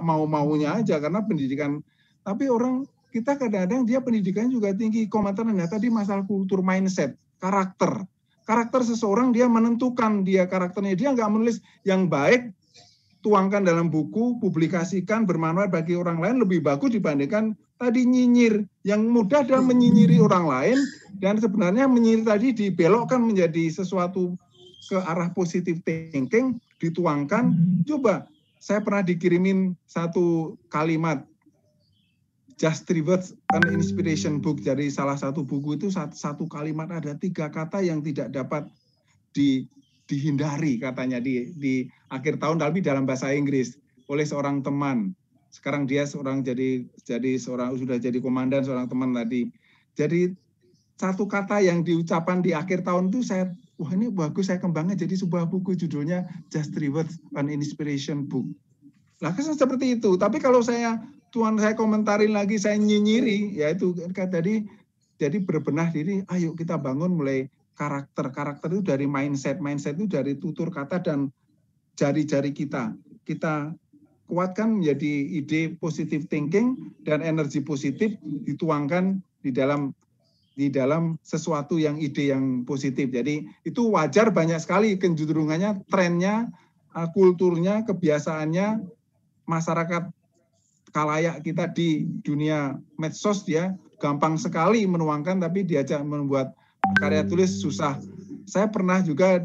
mau-maunya aja karena pendidikan. Tapi orang kita kadang-kadang dia pendidikan juga tinggi, komentarnya tadi masalah kultur mindset, karakter. Karakter seseorang dia menentukan dia karakternya, dia nggak menulis yang baik, tuangkan dalam buku, publikasikan, bermanfaat bagi orang lain lebih bagus dibandingkan tadi nyinyir. Yang mudah adalah menyinyiri orang lain, dan sebenarnya menyinyir tadi dibelokkan menjadi sesuatu ke arah positive thinking, dituangkan. Coba, saya pernah dikirimin satu kalimat, Just 3 Words, an Inspiration Book, dari salah satu buku itu satu kalimat ada 3 kata yang tidak dapat dihindari katanya di akhir tahun, tapi dalam bahasa Inggris oleh seorang teman. Sekarang dia sudah jadi komandan, seorang teman tadi. Jadi satu kata yang diucapkan di akhir tahun itu wah ini bagus, saya kembangkan jadi sebuah buku judulnya Just 3 Words, an Inspiration Book. Lah kan seperti itu. Tapi kalau saya komentarin lagi, saya nyinyiri, ya itu tadi, jadi berbenah diri, ayo kita bangun mulai karakter itu dari mindset itu dari tutur kata dan jari-jari kita kuatkan menjadi ide positive thinking dan energi positif dituangkan di dalam sesuatu yang ide yang positif. Jadi itu wajar, banyak sekali kecenderungannya, trennya, kulturnya, kebiasaannya masyarakat kalayak kita di dunia medsos, dia gampang sekali menuangkan, tapi diajak membuat karya tulis susah. Saya pernah juga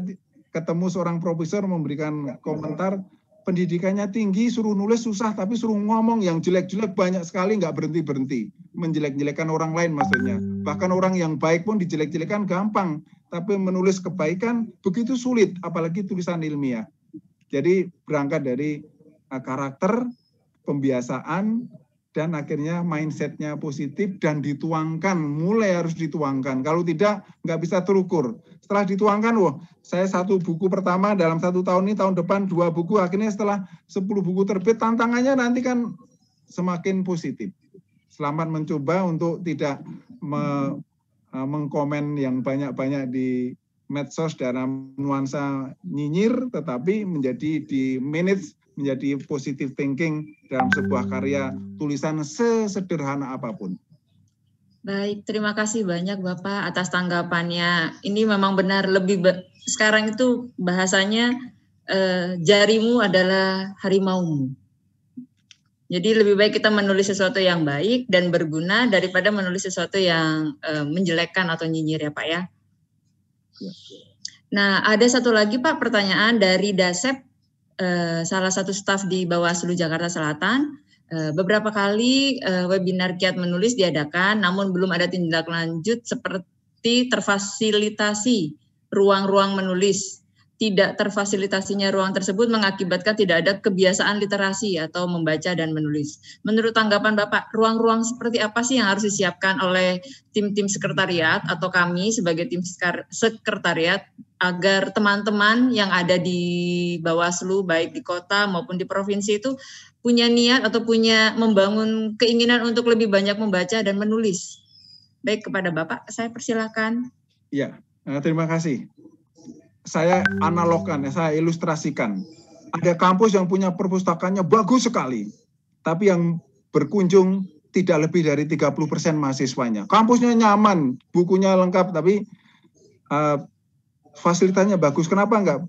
ketemu seorang profesor memberikan komentar, pendidikannya tinggi, suruh nulis susah, tapi suruh ngomong yang jelek-jelek banyak sekali, nggak berhenti-berhenti. Menjelek-jelekan orang lain maksudnya. Bahkan orang yang baik pun dijelek-jelekan gampang, tapi menulis kebaikan begitu sulit, apalagi tulisan ilmiah. Jadi berangkat dari karakter, pembiasaan, dan akhirnya mindsetnya positif dan dituangkan, mulai harus dituangkan. Kalau tidak, nggak bisa terukur. Setelah dituangkan, saya satu buku pertama dalam 1 tahun ini, tahun depan 2 buku, akhirnya setelah 10 buku terbit, tantangannya nanti kan semakin positif. Selamat mencoba untuk tidak mengkomen yang banyak-banyak di medsos dalam nuansa nyinyir, tetapi menjadi di manage menjadi positive thinking dalam sebuah karya tulisan sesederhana apapun. Baik, terima kasih banyak Bapak atas tanggapannya. Ini memang benar, sekarang itu bahasanya jarimu adalah harimaumu. Jadi lebih baik kita menulis sesuatu yang baik dan berguna daripada menulis sesuatu yang menjelekkan atau nyinyir ya Pak ya. Nah, ada satu lagi Pak pertanyaan dari Dasep, salah satu staf di Bawaslu Jakarta Selatan. Beberapa kali webinar kiat menulis diadakan, namun belum ada tindak lanjut seperti terfasilitasi ruang-ruang menulis. Tidak terfasilitasinya ruang tersebut mengakibatkan tidak ada kebiasaan literasi atau membaca dan menulis. Menurut tanggapan Bapak, ruang-ruang seperti apa sih yang harus disiapkan oleh tim-tim sekretariat atau kami sebagai tim sekretariat agar teman-teman yang ada di Bawaslu, baik di kota maupun di provinsi itu punya niat atau punya membangun keinginan untuk lebih banyak membaca dan menulis. Baik, kepada Bapak, saya persilakan. Ya, terima kasih. Saya analogkan, saya ilustrasikan. Ada kampus yang punya perpustakaannya bagus sekali, tapi yang berkunjung tidak lebih dari 30% mahasiswanya. Kampusnya nyaman, bukunya lengkap, tapi fasilitasnya bagus. Kenapa enggak?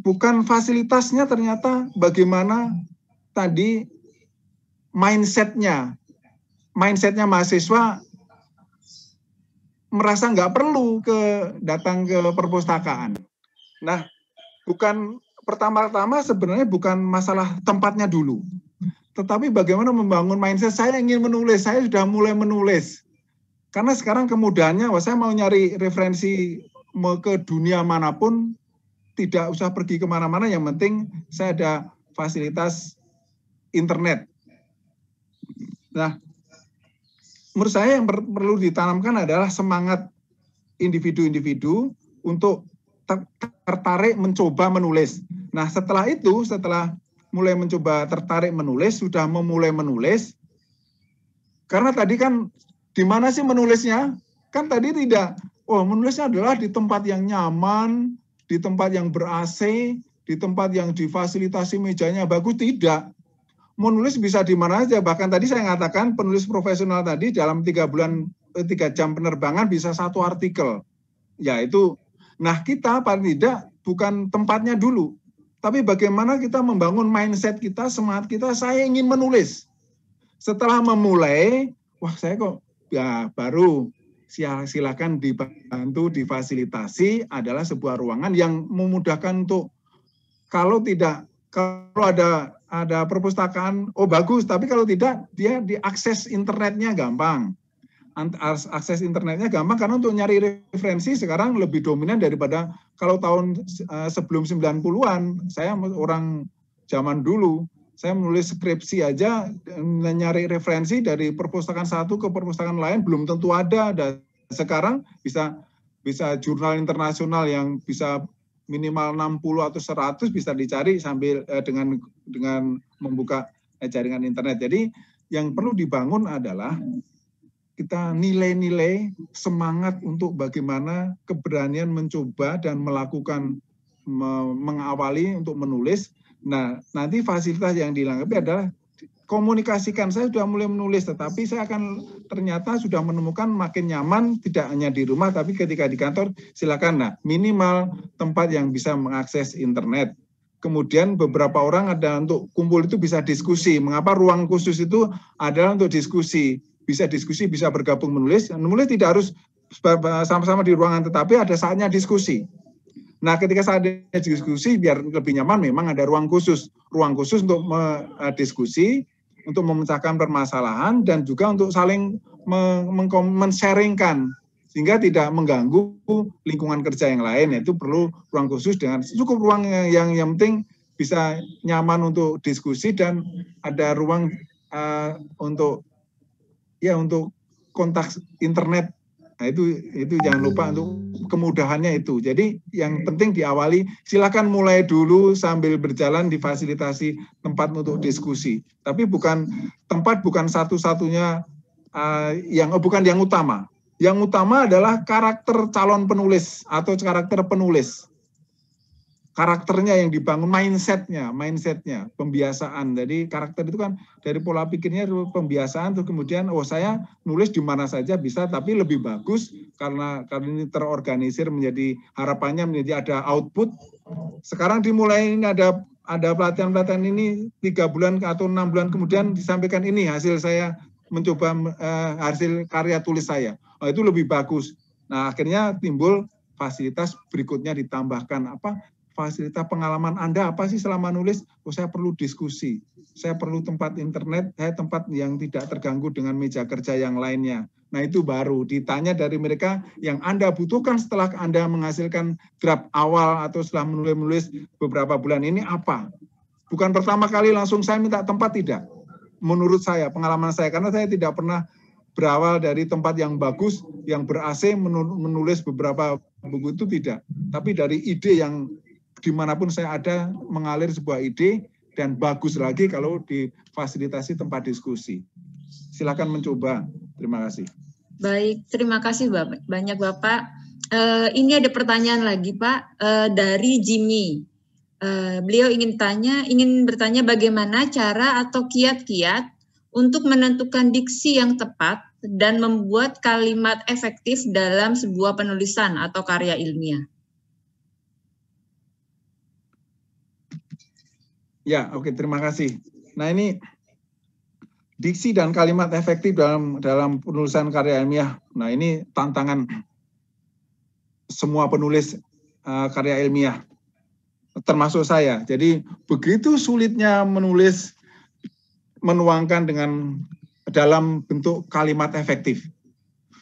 Bukan fasilitasnya, ternyata bagaimana tadi mindsetnya mahasiswa merasa nggak perlu datang ke perpustakaan. Nah, pertama-tama sebenarnya bukan masalah tempatnya dulu, tetapi bagaimana membangun mindset. Saya ingin menulis, saya sudah mulai menulis. Karena sekarang kemudahannya, saya mau nyari referensi ke dunia manapun, tidak usah pergi kemana-mana, yang penting saya ada fasilitas internet. Nah, menurut saya yang perlu ditanamkan adalah semangat individu-individu untuk tertarik mencoba menulis. Nah, setelah mulai mencoba tertarik menulis, sudah memulai menulis, karena tadi kan di mana sih menulisnya? Kan tadi tidak, menulisnya adalah di tempat yang nyaman, di tempat yang ber-AC, di tempat yang difasilitasi mejanya bagus, tidak. menulis bisa di mana aja. Bahkan tadi saya mengatakan penulis profesional tadi dalam 3 jam penerbangan bisa 1 artikel. Ya itu. Nah kita paling tidak bukan tempatnya dulu, tapi bagaimana kita membangun mindset kita, semangat kita, saya ingin menulis. Setelah memulai, wah saya kok ya baru silakan dibantu, difasilitasi adalah sebuah ruangan yang memudahkan untuk kalau ada perpustakaan, oh bagus, tapi kalau tidak dia diakses internetnya gampang. Akses internetnya gampang karena untuk nyari referensi sekarang lebih dominan daripada kalau tahun sebelum 90-an. Saya orang zaman dulu, saya menulis skripsi aja, nyari referensi dari perpustakaan satu ke perpustakaan lain belum tentu ada. Dan sekarang bisa jurnal internasional yang bisa minimal 60 atau 100 bisa dicari sambil dengan membuka jaringan internet. Jadi yang perlu dibangun adalah kita nilai-nilai semangat untuk bagaimana keberanian mencoba dan melakukan mengawali untuk menulis. Nah, nanti fasilitas yang dilengkapi adalah komunikasikan. Saya sudah mulai menulis, tetapi saya akan ternyata sudah menemukan makin nyaman tidak hanya di rumah, tapi ketika di kantor silakan. Nah, minimal tempat yang bisa mengakses internet. Kemudian beberapa orang ada untuk kumpul itu bisa diskusi. Mengapa ruang khusus itu adalah untuk diskusi? Bisa diskusi, bisa bergabung menulis. Menulis tidak harus sama-sama di ruangan, tetapi ada saatnya diskusi. Nah, ketika saatnya diskusi, biar lebih nyaman, memang ada ruang khusus untuk diskusi, untuk memecahkan permasalahan, dan juga untuk saling men-sharingkan, sehingga tidak mengganggu lingkungan kerja yang lain. Itu perlu ruang khusus dengan cukup ruang yang penting bisa nyaman untuk diskusi dan ada ruang untuk kontak internet. Nah, itu jangan lupa untuk kemudahannya itu. Jadi yang penting diawali, silakan mulai dulu sambil berjalan difasilitasi tempat untuk diskusi. Tapi bukan satu-satunya bukan yang utama. Yang utama adalah karakter calon penulis atau karakter penulis. Karakternya yang dibangun, mindsetnya, pembiasaan. Jadi karakter itu kan dari pola pikirnya pembiasaan, terus kemudian saya nulis di mana saja bisa, tapi lebih bagus karena ini terorganisir menjadi harapannya menjadi ada output. Sekarang dimulai ini ada pelatihan ini 3 bulan atau 6 bulan kemudian disampaikan ini hasil saya mencoba hasil karya tulis saya. Itu lebih bagus. Nah akhirnya timbul fasilitas berikutnya ditambahkan fasilitas pengalaman Anda apa sih selama nulis? Saya perlu diskusi, saya perlu tempat internet, saya tempat yang tidak terganggu dengan meja kerja yang lainnya. Nah itu baru ditanya dari mereka yang Anda butuhkan setelah Anda menghasilkan draft awal atau setelah menulis beberapa bulan ini apa? Bukan pertama kali langsung saya minta tempat, tidak. Menurut saya, pengalaman saya, karena saya tidak pernah berawal dari tempat yang bagus, yang ber-AC menulis beberapa buku itu tidak. Tapi dari ide yang dimanapun saya ada mengalir sebuah ide dan bagus lagi kalau difasilitasi tempat diskusi. Silakan mencoba. Terima kasih. Baik, terima kasih banyak Bapak. Ini ada pertanyaan lagi Pak dari Jimmy. Beliau ingin bertanya bagaimana cara atau kiat-kiat untuk menentukan diksi yang tepat dan membuat kalimat efektif dalam sebuah penulisan atau karya ilmiah. Ya, oke, terima kasih. Nah, ini diksi dan kalimat efektif dalam penulisan karya ilmiah. Nah, ini tantangan semua penulis karya ilmiah, termasuk saya. Jadi, begitu sulitnya menuangkan dalam bentuk kalimat efektif.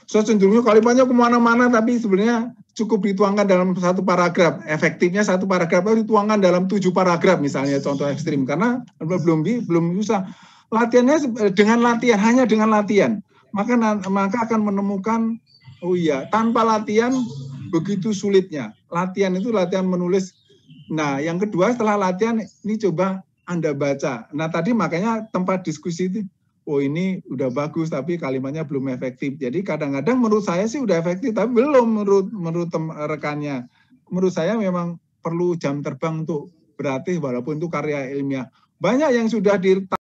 So, cenderungnya kalimatnya kemana-mana, tapi sebenarnya cukup dituangkan dalam 1 paragraf. Efektifnya 1 paragraf itu dituangkan dalam 7 paragraf misalnya, contoh ekstrim. Karena belum bisa. Latihannya hanya dengan latihan. Maka akan menemukan, tanpa latihan begitu sulitnya. Latihan itu latihan menulis. Nah, yang kedua setelah latihan, ini coba Anda baca. Nah, tadi makanya tempat diskusi itu, ini udah bagus tapi kalimatnya belum efektif. Jadi kadang-kadang menurut saya sih udah efektif tapi belum menurut rekannya. Menurut saya memang perlu jam terbang untuk berarti walaupun itu karya ilmiah. Banyak yang sudah